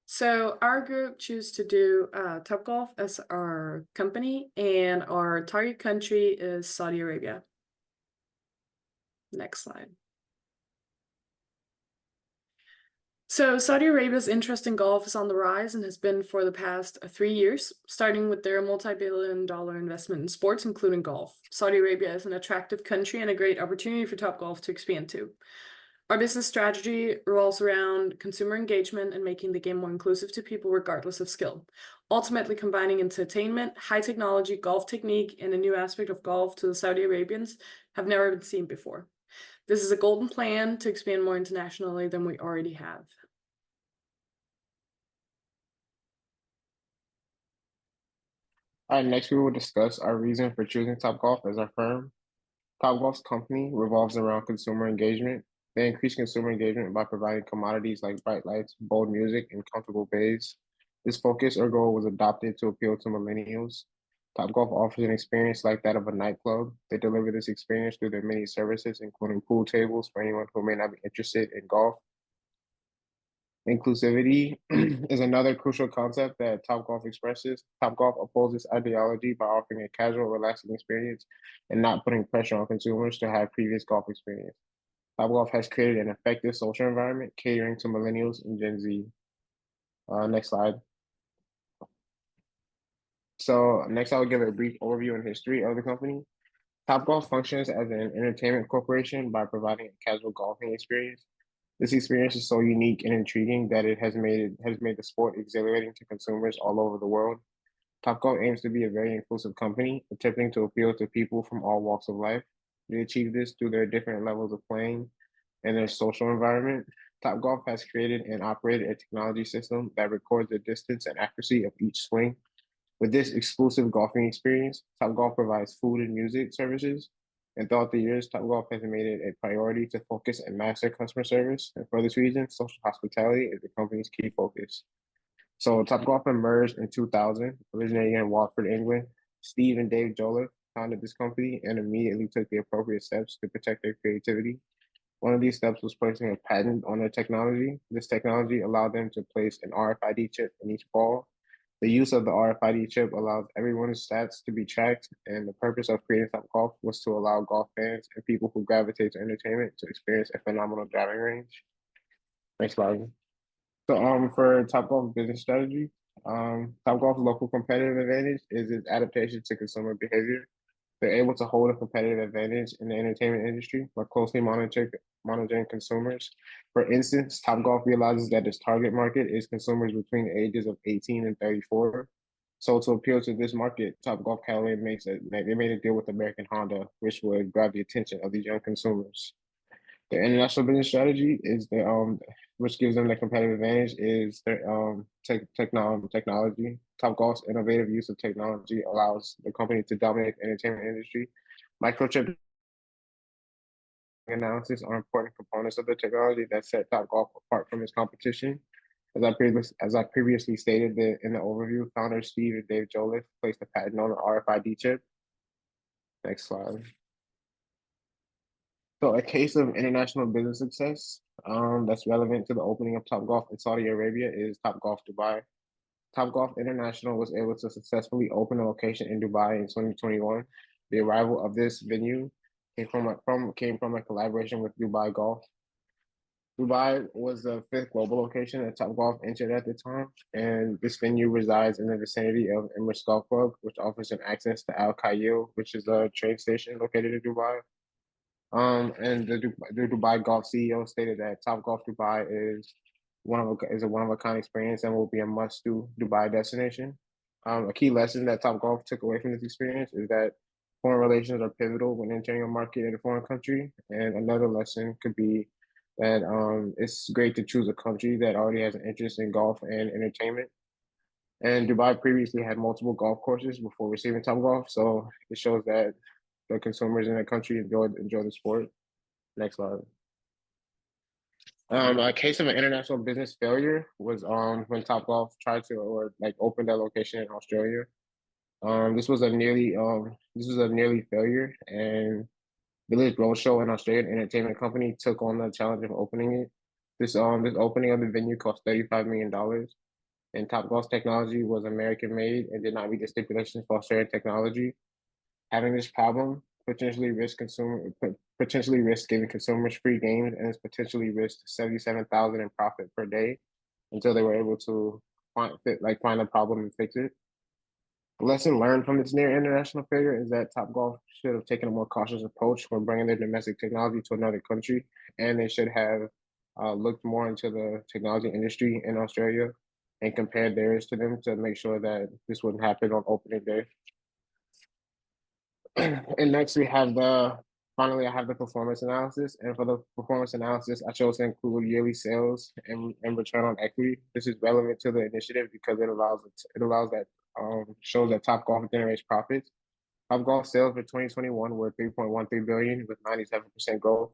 So our group choose to do Topgolf as our company, and our target country is Saudi Arabia. Next slide. So Saudi Arabia's interest in golf is on the rise and has been for the past 3 years, starting with their multi-billion-dollar investment in sports, including golf. Saudi Arabia is an attractive country and a great opportunity for Topgolf to expand to. Our business strategy revolves around consumer engagement and making the game more inclusive to people regardless of skill. Ultimately combining entertainment, high technology, golf technique, and a new aspect of golf to the Saudi Arabians have never been seen before. This is a golden plan to expand more internationally than we already have. All right, next we will discuss our reason for choosing Topgolf as our firm. Topgolf's company revolves around consumer engagement. They increase consumer engagement by providing commodities like bright lights, bold music, and comfortable bays. This focus or goal was adopted to appeal to millennials. Topgolf offers an experience like that of a nightclub. They deliver this experience through their many services, including pool tables for anyone who may not be interested in golf. Inclusivity is another crucial concept that Topgolf expresses. Topgolf upholds this ideology by offering a casual, relaxing experience and not putting pressure on consumers to have previous golf experience. Topgolf has created an effective social environment catering to millennials and Gen Z. Next slide. So next, I will give a brief overview and history of the company. Topgolf functions as an entertainment corporation by providing a casual golfing experience. This experience is so unique and intriguing that it has made the sport exhilarating to consumers all over the world. Topgolf aims to be a very inclusive company, attempting to appeal to people from all walks of life. They achieve this through their different levels of playing and their social environment. Topgolf has created and operated a technology system that records the distance and accuracy of each swing. With this exclusive golfing experience, Topgolf provides food and music services, and throughout the years, Topgolf has made it a priority to focus and master customer service. And for this reason, social hospitality is the company's key focus. So Topgolf emerged in 2000, originating in Watford, England. Steve and Dave Joliffe founded this company and immediately took the appropriate steps to protect their creativity. One of these steps was placing a patent on their technology. This technology allowed them to place an RFID chip in each ball. The use of the RFID chip allows everyone's stats to be tracked, and the purpose of creating Topgolf was to allow golf fans and people who gravitate to entertainment to experience a phenomenal driving range. Next slide. So for Topgolf business strategy, Topgolf's local competitive advantage is its adaptation to consumer behavior. They're able to hold a competitive advantage in the entertainment industry by closely monitoring consumers. For instance, Topgolf realizes that its target market is consumers between the ages of 18 and 34. So to appeal to this market, Topgolf Callaway they made a deal with American Honda, which would grab the attention of these young consumers. The international business strategy is which gives them the competitive advantage is their technology. Topgolf's innovative use of technology allows the company to dominate the entertainment industry. Microchip analysis are important components of the technology that set Topgolf apart from its competition. As I previously stated in the overview, founders Steve and Dave Joliffe placed a patent on the RFID chip. Next slide. So a case of international business success that's relevant to the opening of Topgolf in Saudi Arabia is Topgolf Dubai. Topgolf International was able to successfully open a location in Dubai in 2021. The arrival of this venue came from a collaboration with Dubai Golf. Dubai was the fifth global location that Topgolf entered at the time, and this venue resides in the vicinity of Emirates Golf Club, which offers an access to Al Khail, which is a train station located in Dubai. And the Dubai Golf CEO stated that Topgolf Dubai is a one of a kind experience and will be a must do Dubai destination. A key lesson that Topgolf took away from this experience is that foreign relations are pivotal when entering a market in a foreign country. And another lesson could be that it's great to choose a country that already has an interest in golf and entertainment. And Dubai previously had multiple golf courses before receiving Topgolf, so it shows that the consumers in the country enjoy the sport. Next slide. A case of an international business failure was when Topgolf tried to or like open that location in Australia. This was a nearly failure, and Village Roadshow, an Australian entertainment company, took on the challenge of opening it. This opening of the venue cost $35 million. and Topgolf's technology was American made and did not meet the stipulations for Australian technology. Having this problem potentially risk giving consumers free games, and it's potentially risked 77,000 in profit per day until they were able to find a problem and fix it. The lesson learned from this near international failure is that Topgolf should have taken a more cautious approach when bringing their domestic technology to another country, and they should have looked more into the technology industry in Australia and compared theirs to them to make sure that this wouldn't happen on opening day. And next we have finally I have the performance analysis. And for the performance analysis, I chose to include yearly sales and return on equity. This is relevant to the initiative because shows that Topgolf generates profits. Topgolf sales for 2021 were 3.13 billion with 97% growth.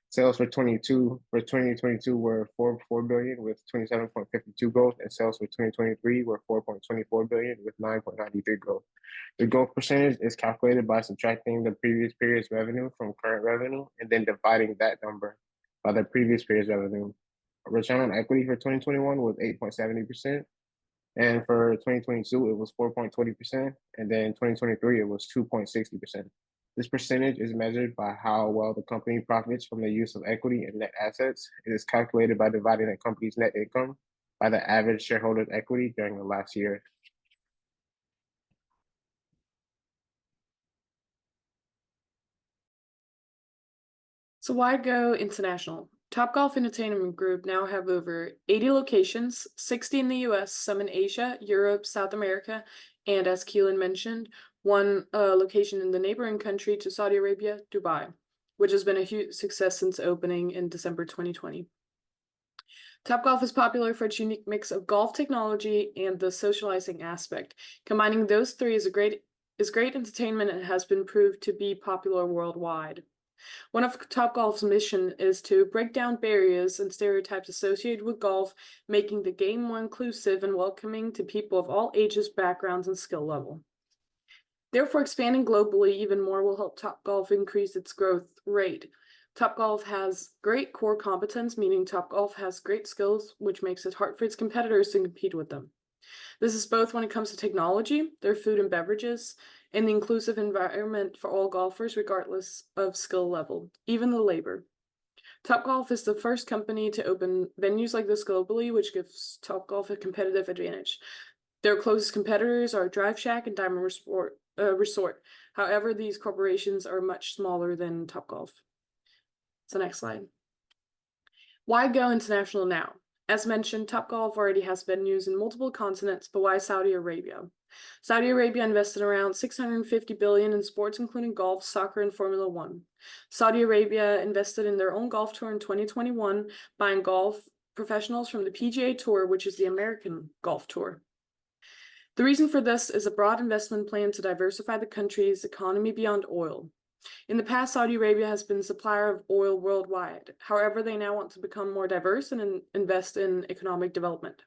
Sales for 2022 were 4 billion with 27.52 growth, and sales for 2023 were 4.24 billion with 9.93 growth. The growth percentage is calculated by subtracting the previous period's revenue from current revenue and then dividing that number by the previous period's revenue. Return on equity for 2021 was 8.70%, and for 2022 it was 4.20%, and then 2023 it was 2.60%. This percentage is measured by how well the company profits from the use of equity and net assets. It is calculated by dividing the company's net income by the average shareholder's equity during the last year. So why go international? Topgolf Entertainment Group now have over 80 locations, 60 in the US, some in Asia, Europe, South America, and as Keelan mentioned, one location in the neighboring country to Saudi Arabia, Dubai, which has been a huge success since opening in December 2020. Topgolf is popular for its unique mix of golf technology and the socializing aspect. Combining those three is great entertainment and has been proved to be popular worldwide. One of Topgolf's mission is to break down barriers and stereotypes associated with golf, making the game more inclusive and welcoming to people of all ages, backgrounds, and skill level. Therefore, expanding globally even more will help Topgolf increase its growth rate. Topgolf has great core competence, meaning Topgolf has great skills, which makes it hard for its competitors to compete with them. This is both when it comes to technology, their food and beverages, and the inclusive environment for all golfers, regardless of skill level, even the labor. Topgolf is the first company to open venues like this globally, which gives Topgolf a competitive advantage. Their closest competitors are Drive Shack and Diamond Resort. However, these corporations are much smaller than Topgolf. So next slide. Why go international now? As mentioned, Topgolf already has venues in multiple continents, but why Saudi Arabia? Saudi Arabia invested around 650 billion in sports, including golf, soccer, and Formula One. Saudi Arabia invested in their own golf tour in 2021, buying golf professionals from the PGA Tour, which is the American Golf Tour. The reason for this is a broad investment plan to diversify the country's economy beyond oil. In the past, Saudi Arabia has been a supplier of oil worldwide. However, they now want to become more diverse and invest in economic development.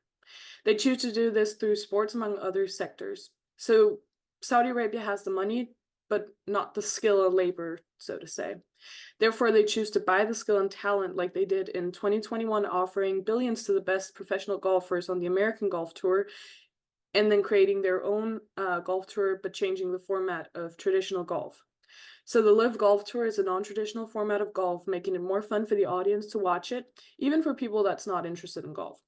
They choose to do this through sports, among other sectors. So Saudi Arabia has the money, but not the skill or labor, so to say. Therefore, they choose to buy the skill and talent like they did in 2021, offering billions to the best professional golfers on the American Golf Tour, and then creating their own golf tour, but changing the format of traditional golf. So the Live Golf Tour is a non-traditional format of golf, making it more fun for the audience to watch it, even for people that's not interested in golf.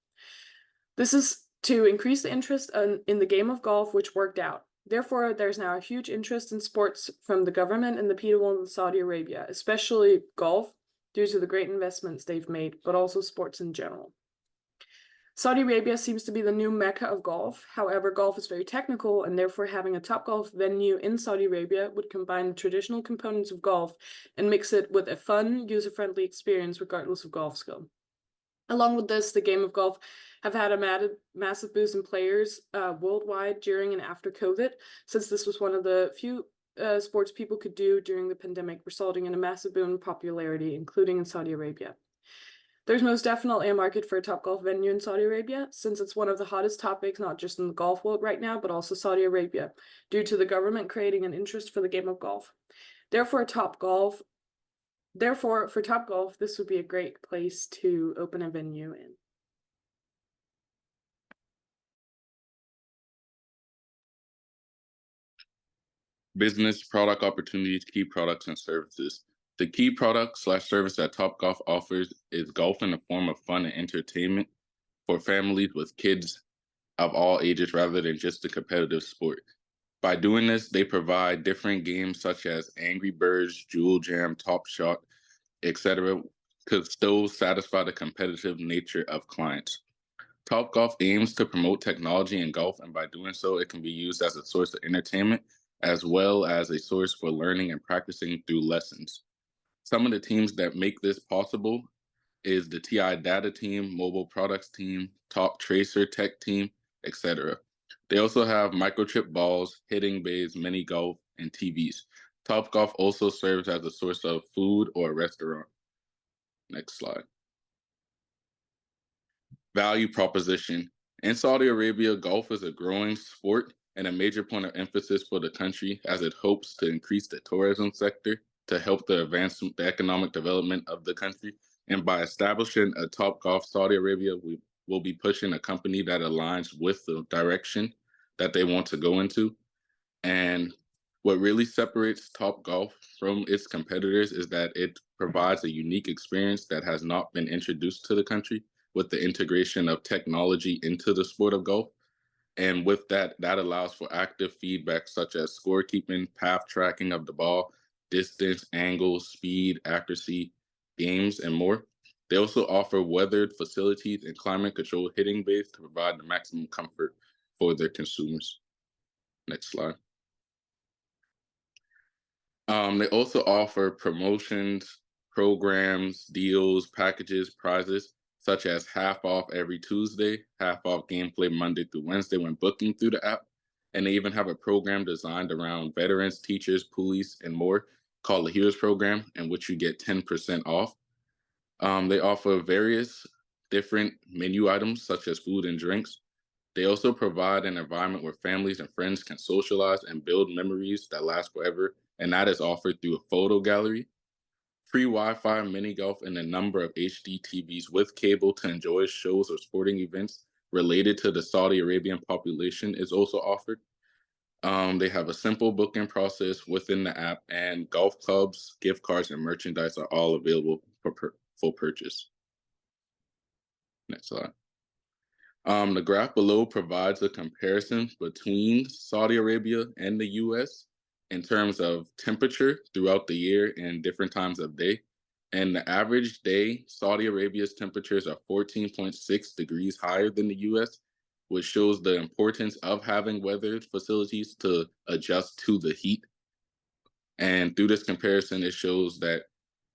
This is to increase the interest in the game of golf, which worked out. Therefore, there's now a huge interest in sports from the government and the people in Saudi Arabia, especially golf, due to the great investments they've made, but also sports in general. Saudi Arabia seems to be the new mecca of golf. However, golf is very technical, and therefore having a Topgolf venue in Saudi Arabia would combine the traditional components of golf and mix it with a fun, user-friendly experience regardless of golf skill. Along with this, the game of golf have had a massive boost in players worldwide during and after COVID, since this was one of the few sports people could do during the pandemic, resulting in a massive boom in popularity, including in Saudi Arabia. There's most definitely a market for a Topgolf venue in Saudi Arabia, since it's one of the hottest topics, not just in the golf world right now, but also Saudi Arabia, due to the government creating an interest for the game of golf. Therefore, for Topgolf, this would be a great place to open a venue in. Business product opportunities, key products and services. The key product/service that Topgolf offers is golf in the form of fun and entertainment for families with kids of all ages rather than just a competitive sport. By doing this, they provide different games such as Angry Birds, Jewel Jam, Top Shot, etc., could still satisfy the competitive nature of clients. Topgolf aims to promote technology in golf, and by doing so, it can be used as a source of entertainment as well as a source for learning and practicing through lessons. Some of the teams that make this possible is the TI Data Team, Mobile Products Team, Top Tracer Tech Team, etc. They also have microchip balls, hitting bays, mini golf, and TVs. Topgolf also serves as a source of food or a restaurant. Next slide. Value proposition. In Saudi Arabia, golf is a growing sport and a major point of emphasis for the country as it hopes to increase the tourism sector to help the the economic development of the country. And by establishing a Topgolf Saudi Arabia, we will be pushing a company that aligns with the direction that they want to go into. And what really separates Topgolf from its competitors is that it provides a unique experience that has not been introduced to the country with the integration of technology into the sport of golf. And with that, that allows for active feedback such as scorekeeping, path tracking of the ball, distance, angles, speed, accuracy, games, and more. They also offer weathered facilities and climate controlled hitting bays to provide the maximum comfort for their consumers. Next slide. They also offer promotions, programs, deals, packages, prizes, such as half off every Tuesday, half off gameplay Monday through Wednesday when booking through the app. And they even have a program designed around veterans, teachers, police, and more called the Heroes Program, in which you get 10% off. They offer various different menu items, such as food and drinks. They also provide an environment where families and friends can socialize and build memories that last forever, and that is offered through a photo gallery. Free Wi-Fi, mini golf, and a number of HD TVs with cable to enjoy shows or sporting events related to the Saudi Arabian population is also offered. They have a simple booking process within the app, and golf clubs, gift cards, and merchandise are all available for full purchase. Next slide. The graph below provides a comparison between Saudi Arabia and the US in terms of temperature throughout the year and different times of day. And the average day, Saudi Arabia's temperatures are 14.6 degrees higher than the US, which shows the importance of having weather facilities to adjust to the heat. And through this comparison, it shows that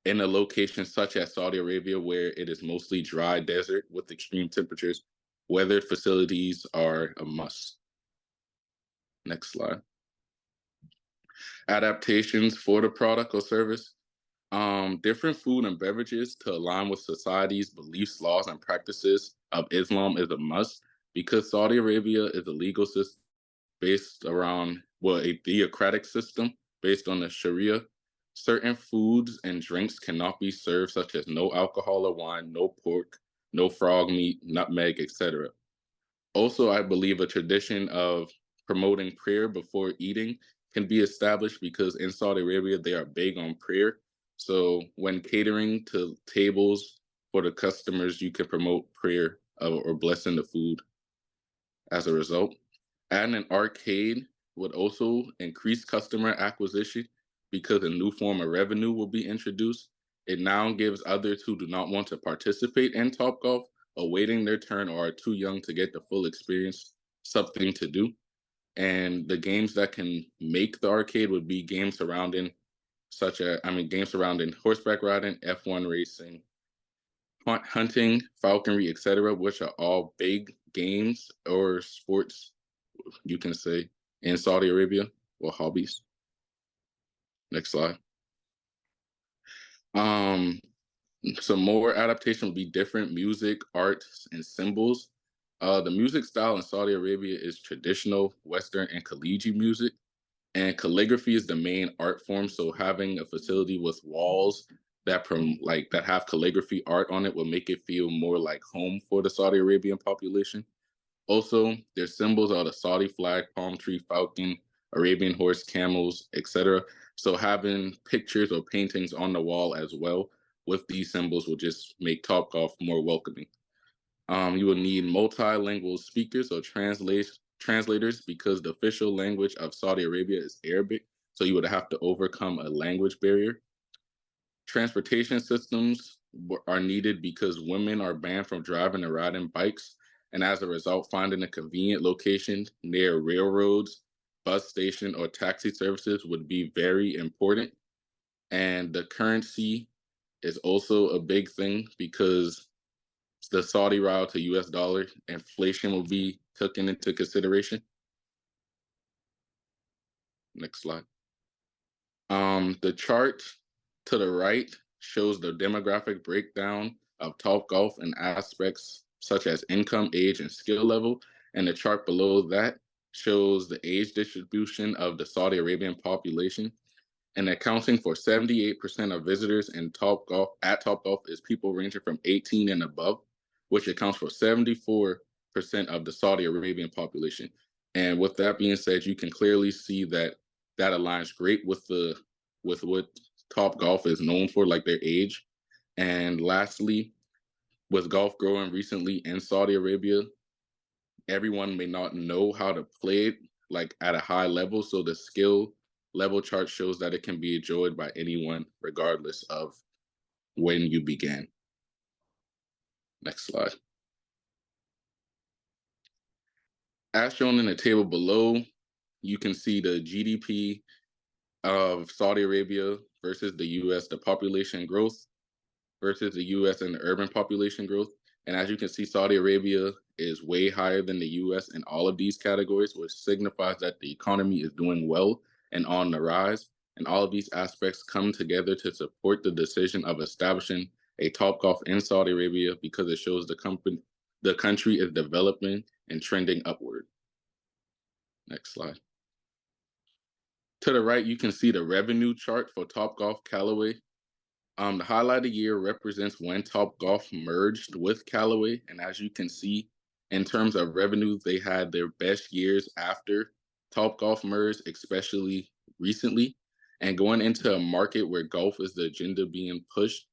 in a location such as Saudi Arabia, where it is mostly dry desert with extreme temperatures, weathered facilities are a must. Next slide. Adaptations for the product or service. Different food and beverages to align with society's beliefs, laws, and practices of Islam is a must because Saudi Arabia is a legal system based around, well, a theocratic system based on the Sharia. Certain foods and drinks cannot be served, such as no alcohol or wine, no pork, no frog meat, nutmeg, etc. Also, I believe a tradition of promoting prayer before eating can be established because in Saudi Arabia, they are big on prayer. So when catering to tables for the customers, you can promote prayer or blessing the food as a result. Adding an arcade would also increase customer acquisition because a new form of revenue will be introduced. It now gives others who do not want to participate in Topgolf awaiting their turn or are too young to get the full experience something to do. And the games that can make the arcade would be games surrounding games surrounding horseback riding, F1 racing, hunting, falconry, etc., which are all big games or sports, you can say, in Saudi Arabia or hobbies. Next slide. Some more adaptation would be different music, arts, and symbols. The music style in Saudi Arabia is traditional, Western, and collegiate music. And calligraphy is the main art form. So having a facility with walls that have calligraphy art on it will make it feel more like home for the Saudi Arabian population. Also, their symbols are the Saudi flag, palm tree, falcon, Arabian horse, camels, etc. So having pictures or paintings on the wall as well with these symbols will just make Topgolf more welcoming. You will need multilingual speakers or translators because the official language of Saudi Arabia is Arabic. So you would have to overcome a language barrier. Transportation systems are needed because women are banned from driving and riding bikes. And as a result, finding a convenient location near railroads, bus station, or taxi services would be very important. And the currency is also a big thing because the Saudi riyal to US dollar, inflation will be taken into consideration. Next slide. The chart to the right shows the demographic breakdown of Topgolf and aspects such as income, age, and skill level. And the chart below that shows the age distribution of the Saudi Arabian population. And accounting for 78% of visitors in Topgolf is people ranging from 18 and above, which accounts for 74% of the Saudi Arabian population. And with that being said, you can clearly see that that aligns great with what Topgolf is known for, like their age. And lastly, with golf growing recently in Saudi Arabia, everyone may not know how to play it like at a high level. So the skill level chart shows that it can be enjoyed by anyone, regardless of when you began. Next slide. As shown in the table below, you can see the GDP of Saudi Arabia versus the US, the population growth versus the US and the urban population growth. And as you can see, Saudi Arabia is way higher than the US in all of these categories, which signifies that the economy is doing well and on the rise. And all of these aspects come together to support the decision of establishing a Topgolf in Saudi Arabia because it shows the country is developing and trending upward. Next slide. To the right, you can see the revenue chart for Topgolf Callaway. The highlighted year represents when Topgolf merged with Callaway, and as you can see, in terms of revenue, they had their best years after Topgolf merged, especially recently. And going into a market where golf is the agenda being pushed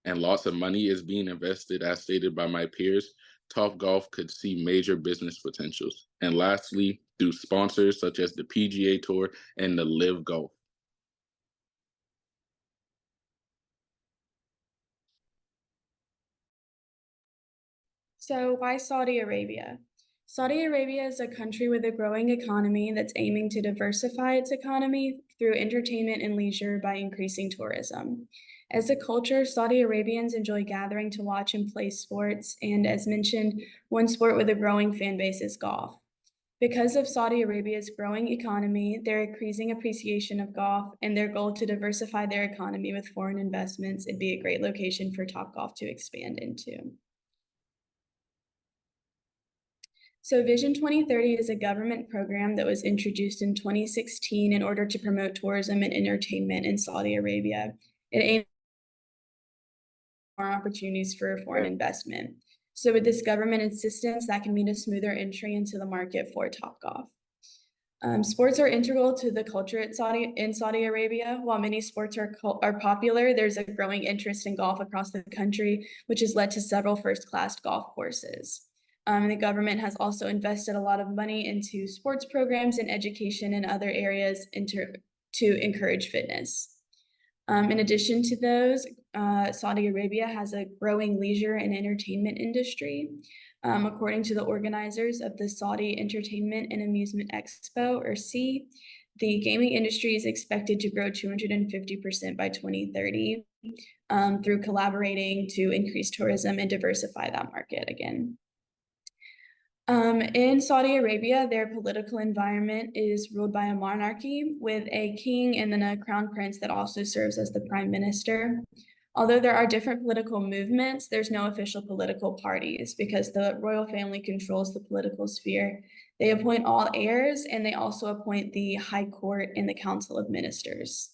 and lots of money is being invested, as stated by my peers, Topgolf could see major business potentials. And lastly, through sponsors such as the PGA Tour and the Live Golf. So why Saudi Arabia? Saudi Arabia is a country with a growing economy that's aiming to diversify its economy through entertainment and leisure by increasing tourism. As a culture, Saudi Arabians enjoy gathering to watch and play sports, and as mentioned, one sport with a growing fan base is golf. Because of Saudi Arabia's growing economy, their increasing appreciation of golf, and their goal to diversify their economy with foreign investments, it'd be a great location for Topgolf to expand into. So Vision 2030 is a government program that was introduced in 2016 in order to promote tourism and entertainment in Saudi Arabia. It aims more opportunities for foreign investment. So with this government assistance, that can mean a smoother entry into the market for Topgolf. Sports are integral to the culture in Saudi Arabia. While many sports are popular, there's a growing interest in golf across the country, which has led to several first-class golf courses. The government has also invested a lot of money into sports programs and education in other areas to encourage fitness. In addition to those, Saudi Arabia has a growing leisure and entertainment industry. According to the organizers of the Saudi Entertainment and Amusement Expo, or SEA, the gaming industry is expected to grow 250% by 2030 through collaborating to increase tourism and diversify that market again. In Saudi Arabia, their political environment is ruled by a monarchy with a king and then a crown prince that also serves as the prime minister. Although there are different political movements, there's no official political parties because the royal family controls the political sphere. They appoint all heirs, and they also appoint the High Court and the Council of Ministers.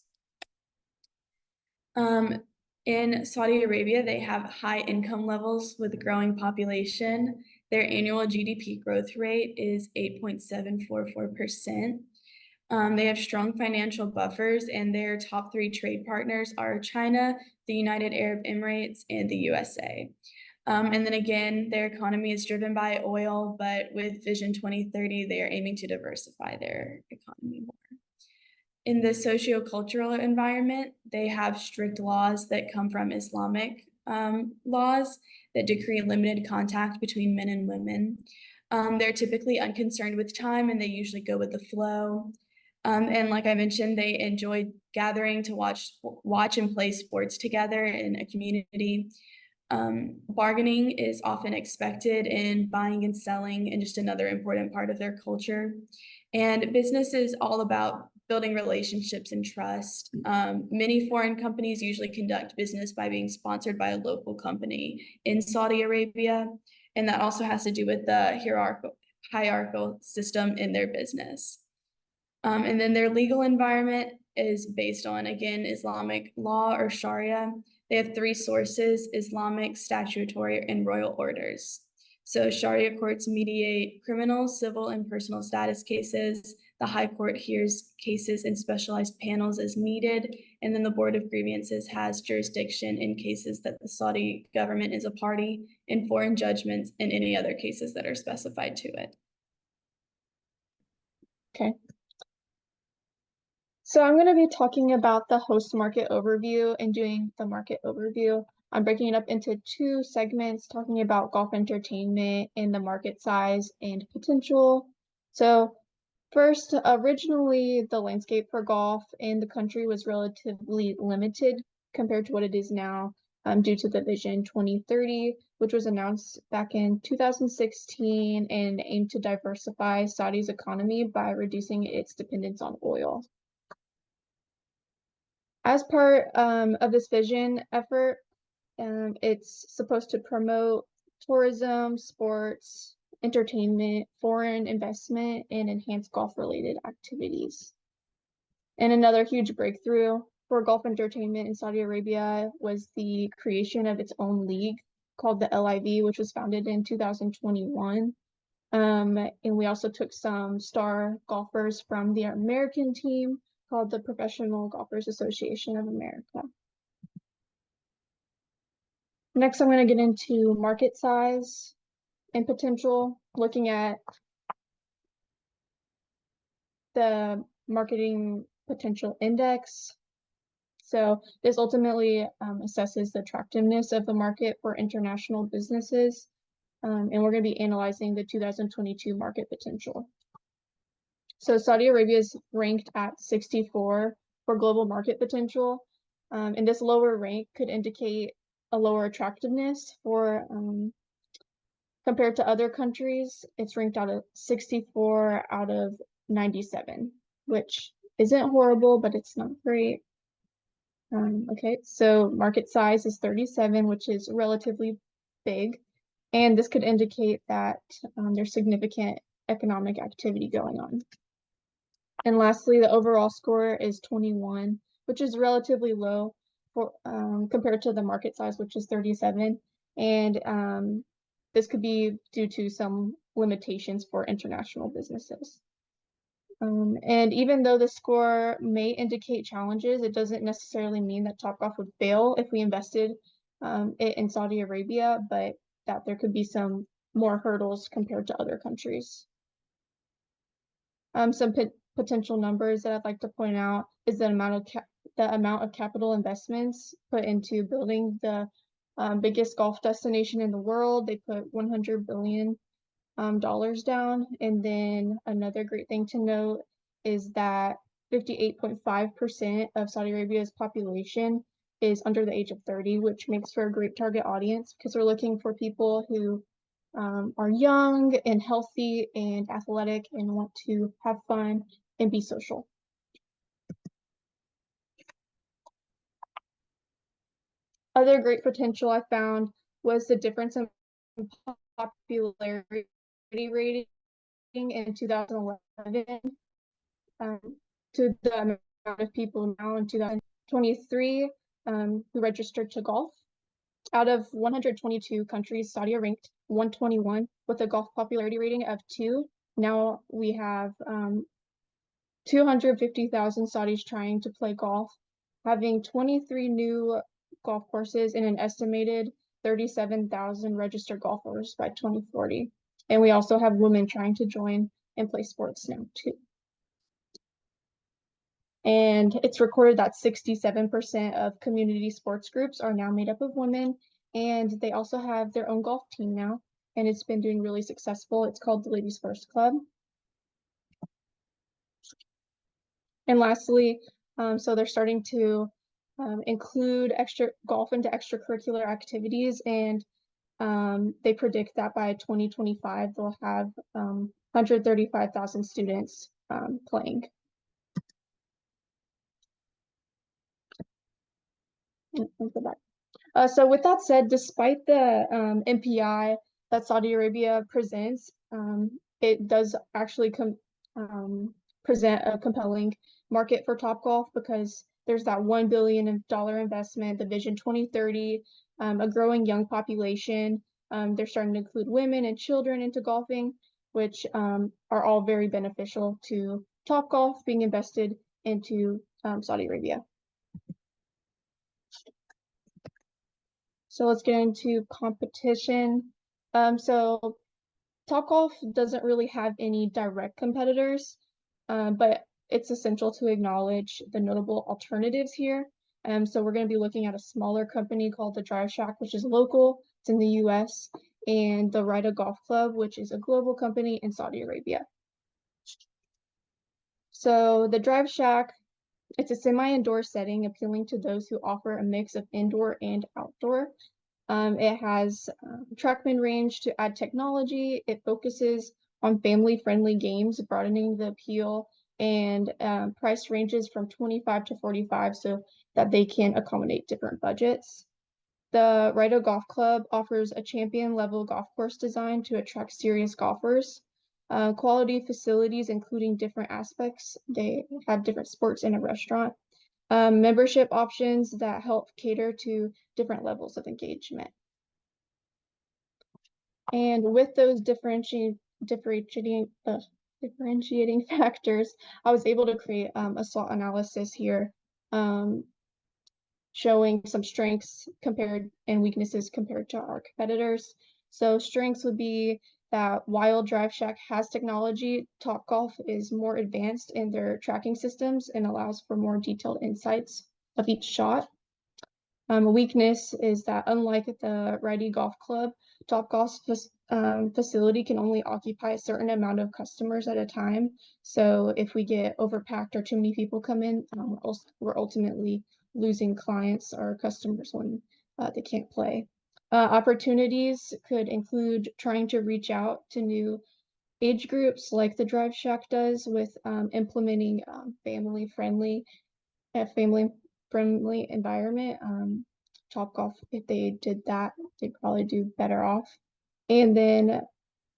In Saudi Arabia, they have high income levels with a growing population. Their annual GDP growth rate is 8.744%. They have strong financial buffers, and their top 3 trade partners are China, the United Arab Emirates, and the USA. And then again, their economy is driven by oil, but with Vision 2030, they are aiming to diversify their economy more. In the socio-cultural environment, they have strict laws that come from Islamic laws that decree limited contact between men and women. They're typically unconcerned with time, and they usually go with the flow. And like I mentioned, they enjoy gathering to watch and play sports together in a community. Bargaining is often expected in buying and selling, and just another important part of their culture. And business is all about building relationships and trust. Many foreign companies usually conduct business by being sponsored by a local company in Saudi Arabia, and that also has to do with the hierarchical system in their business. And then their legal environment is based on, again, Islamic law or Sharia. They have 3 sources: Islamic, statutory, and royal orders. So Sharia courts mediate criminal, civil, and personal status cases. The High Court hears cases in specialized panels as needed. And then the Board of Grievances has jurisdiction in cases that the Saudi government is a party, in foreign judgments, and any other cases that are specified to it. Okay. So I'm going to be talking about the host market overview and doing the market overview. I'm breaking it up into 2 segments, talking about golf entertainment and the market size and potential. So first, originally the landscape for golf in the country was relatively limited compared to what it is now, due to the Vision 2030, which was announced back in 2016 and aimed to diversify Saudi's economy by reducing its dependence on oil. As part of this vision effort, it's supposed to promote tourism, sports, entertainment, foreign investment, and enhance golf-related activities. And another huge breakthrough for golf entertainment in Saudi Arabia was the creation of its own league called the LIV, which was founded in 2021. And we also took some star golfers from the American team called the Professional Golfers Association of America. Next, I'm going to get into market size and potential, looking at the marketing potential index. So this ultimately assesses the attractiveness of the market for international businesses. And we're going to be analyzing the 2022 market potential. So Saudi Arabia is ranked at 64 for global market potential. And this lower rank could indicate a lower attractiveness for compared to other countries. It's ranked out of 64 out of 97, which isn't horrible, but it's not great. Okay, so market size is 37, which is relatively big. And this could indicate that there's significant economic activity going on. And lastly, the overall score is 21, which is relatively low for compared to the market size, which is 37. And this could be due to some limitations for international businesses. And even though the score may indicate challenges, it doesn't necessarily mean that Topgolf would fail if we invested it in Saudi Arabia, but that there could be some more hurdles compared to other countries. Some potential numbers that I'd like to point out is the amount of capital investments put into building the biggest golf destination in the world. They put $100 billion down. And then another great thing to note is that 58.5% of Saudi Arabia's population is under the age of 30, which makes for a great target audience because we're looking for people who are young and healthy and athletic and want to have fun and be social. Other great potential I found was the difference in popularity rating in 2011 to the amount of people now in 2023 who registered to golf. Out of 122 countries, Saudi ranked 121 with a golf popularity rating of 2. Now we have 250,000 Saudis trying to play golf, having 23 new golf courses and an estimated 37,000 registered golfers by 2040. And we also have women trying to join and play sports now too. And it's recorded that 67% of community sports groups are now made up of women, and they also have their own golf team now, and it's been doing really successful. It's called the Ladies First Club. And lastly, so they're starting to include golf into extracurricular activities, and they predict that by 2025 they'll have 135,000 students playing. So with that said, despite the MPI that Saudi Arabia presents, it does actually present a compelling market for Topgolf because there's that $1 billion investment, the Vision 2030, a growing young population. They're starting to include women and children into golfing, which are all very beneficial to Topgolf being invested into Saudi Arabia. So let's get into competition. So Topgolf doesn't really have any direct competitors, but it's essential to acknowledge the notable alternatives here. So we're going to be looking at a smaller company called the Drive Shack, which is local, it's in the US, and the Rida Golf Club, which is a global company in Saudi Arabia. So the Drive Shack, it's a semi-indoor setting appealing to those who offer a mix of indoor and outdoor. It has TrackMan range to add technology. It focuses on family-friendly games, broadening the appeal, and price ranges from 25 to 45 so that they can accommodate different budgets. The Rida Golf Club offers a champion-level golf course design to attract serious golfers. Quality facilities, including different aspects. They have different sports in a restaurant. Membership options that help cater to different levels of engagement. And with those differentiating factors, I was able to create a SWOT analysis here, showing some strengths compared and weaknesses compared to our competitors. So strengths would be that while Drive Shack has technology, Topgolf is more advanced in their tracking systems and allows for more detailed insights of each shot. A weakness is that unlike the Rida Golf Club, Topgolf's facility can only occupy a certain amount of customers at a time. So if we get overpacked or too many people come in, we're ultimately losing clients or customers when they can't play. Opportunities could include trying to reach out to new age groups like the Drive Shack does with implementing family-friendly environment. Topgolf, if they did that, they'd probably do better off. And then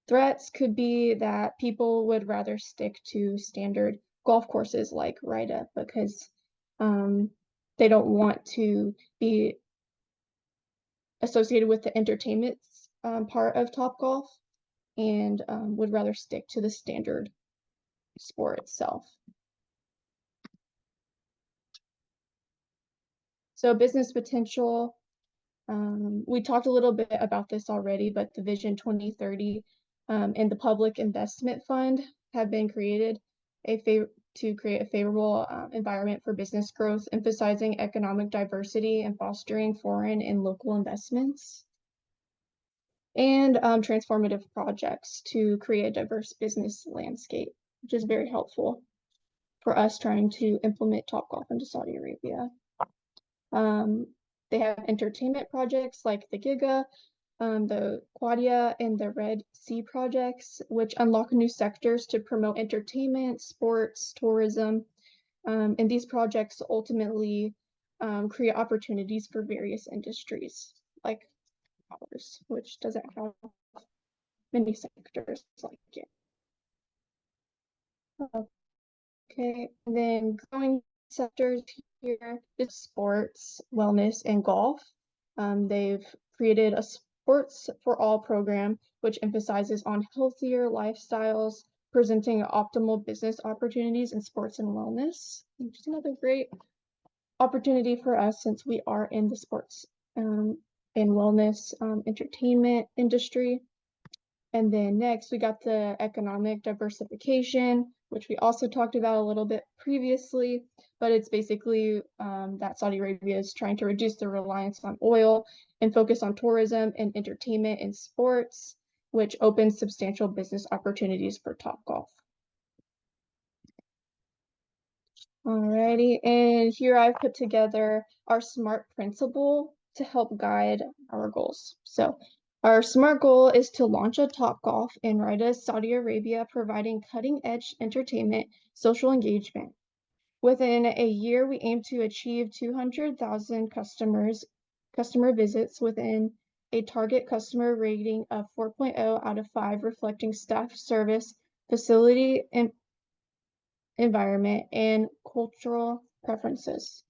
threats could be that people would rather stick to standard golf courses like Rida because they don't want to be associated with the entertainment part of Topgolf and would rather stick to the standard sport itself. So business potential, we talked a little bit about this already, but the Vision 2030 and the Public Investment Fund have been created to create a favorable environment for business growth, emphasizing economic diversity and fostering foreign and local investments. And transformative projects to create a diverse business landscape, which is very helpful for us trying to implement Topgolf into Saudi Arabia. They have entertainment projects like the Giga, the Quadia, and the Red Sea projects, which unlock new sectors to promote entertainment, sports, tourism. And these projects ultimately create opportunities for various industries like ours, which doesn't have many sectors like it. Okay, and then growing sectors here is sports, wellness, and golf. They've created a Sports for All program, which emphasizes on healthier lifestyles, presenting optimal business opportunities in sports and wellness, which is another great opportunity for us since we are in the sports and wellness entertainment industry. And then next, we got the economic diversification, which we also talked about a little bit previously, but it's basically that Saudi Arabia is trying to reduce their reliance on oil and focus on tourism and entertainment and sports, which opens substantial business opportunities for Topgolf. Alrighty, and here I've put together our SMART principle to help guide our goals. So our SMART goal is to launch a Topgolf in Riyadh, Saudi Arabia, providing cutting-edge entertainment, social engagement. Within a year, we aim to achieve 200,000 customer visits within a target customer rating of 4.0 out of 5, reflecting staff service, facility, and environment, and cultural preferences.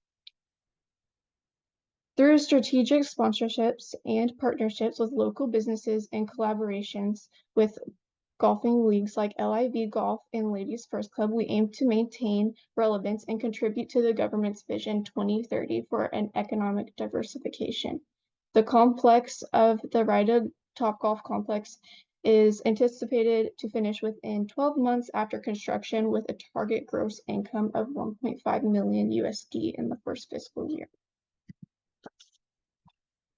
Through strategic sponsorships and partnerships with local businesses and collaborations with golfing leagues like LIV Golf and Ladies First Club, we aim to maintain relevance and contribute to the government's Vision 2030 for an economic diversification. The complex of the Riyadh Topgolf complex is anticipated to finish within 12 months after construction with a target gross income of 1.5 million USD in the first fiscal year.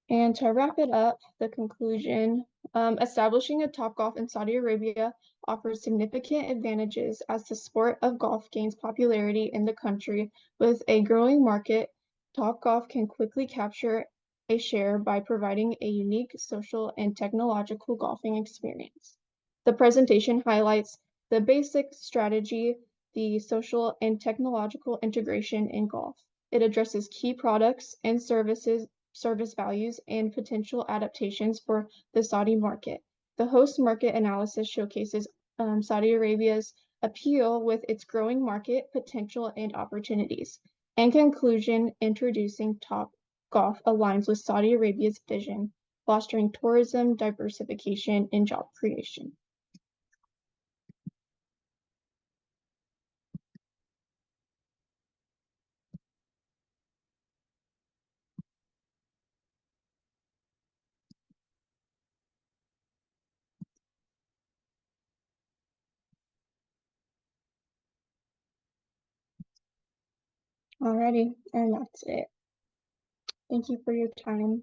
And to wrap it up, the conclusion, establishing a Topgolf in Saudi Arabia offers significant advantages as the sport of golf gains popularity in the country. With a growing market, Topgolf can quickly capture a share by providing a unique social and technological golfing experience. The presentation highlights the basic strategy, the social and technological integration in golf. It addresses key products and service values, and potential adaptations for the Saudi market. The host market analysis showcases Saudi Arabia's appeal with its growing market potential and opportunities. In conclusion, introducing Topgolf aligns with Saudi Arabia's vision, fostering tourism, diversification, and job creation. Alrighty, and that's it. Thank you for your time.